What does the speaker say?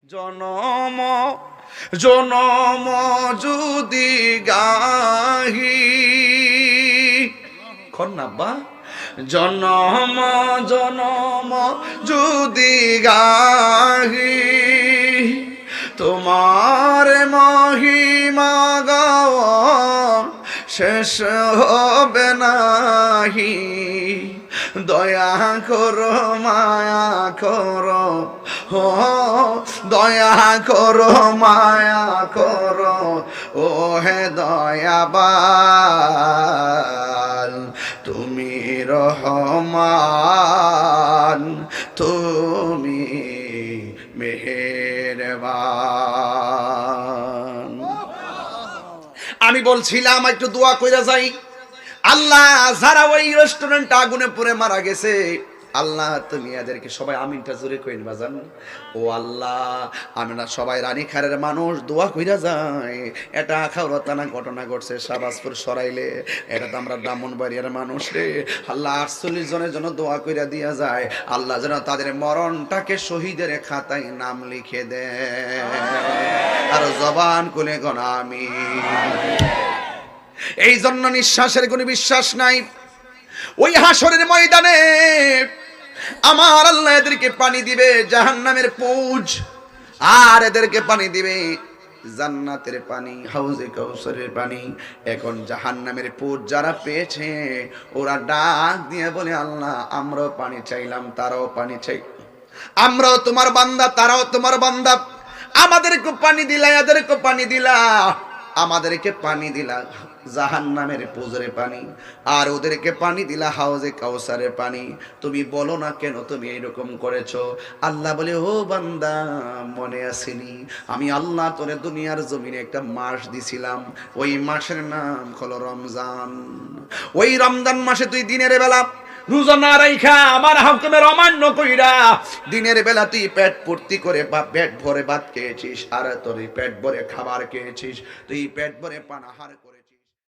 জনম জনম যদি গাহি খন্নাব্বা জনম জনম যদি গাহি তোমার মহিমা গাওয়া শেষ হবে নাহি দয়া করো মায়া করো ও দয়া করো মায়া করো ও হে দয়াবান তুমি রহমান তুমি মেহেরবান। আমি বলছিলাম একটু দোয়া কইরা যাই। আল্লাহ যারা ওই রেস্টুরেন্টে আগুনে পুড়ে মারা গেছে, আল্লাহ তুমি এদেরকে সবাই আমিনটা জোরে কইন বাজান। ও আল্লাহ আমরা সবাই রানীখারের মানুষ, দোয়া কইরা যায়। এটা আখাউড়াতানা ঘটনা ঘটছে শাহবাজপুর সরাইলে, এটা তো আমরা ব্রাহ্মণবাড়িয়ার মানুষ রে। আল্লাহ 48 জনের জন্য দোয়া কইরা দিয়া যায়, আল্লাহ যেন তাদের মরণটাকে শহীদের খাতায় নাম লিখে দেয়। আর জবান খুলে কোন আমিন। এই জন্য নিঃশ্বাসের কোনো বিশ্বাস নাই। ওই হাসরের ময়দানে আমার আল্লাহ এদেরকে পানি দিবে জাহান্নামের পুজ, আর এদেরকে পানি দিবে জান্নাতের পানি, হাউজে কাউসারের পানি। এখন জাহান্নামের পুজ যারা পেয়েছে ওরা ডাক দিয়ে বলে, আল্লাহ আমরাও পানি চাইলাম, তারাও পানি চাই, আমরাও তোমার বান্দা, তারাও তোমার বান্দা, আমাদেরকে পানি দিলা, এদেরকে পানি দিলা, আমাদেরকে পানি দিলা জাহান্নামের পুজরে পানি, আর ওদেরকে পানি দিলা হাউজে কাউসারের পানি। তুমি বলো না কেন তুমি এইরকম করেছো? আল্লাহ বলে, ও বান্দা মনে আসেনি আমি আল্লাহ তোরে দুনিয়ার জমিনে একটা মাস দিছিলাম, ওই মাসের নাম হলো রমজান। ওই রমজান মাসে তুই দিনের বেলা রোজা না রাইখা আমার হুকুমের অমান্য কইরা দিনের বেলা তুই পেট ভর্তি করে বা পেট ভরে ভাত খেয়েছিস, আর তোর পেট ভরে খাবার খেয়েছিস, তুই পেট ভরে পানাহার করে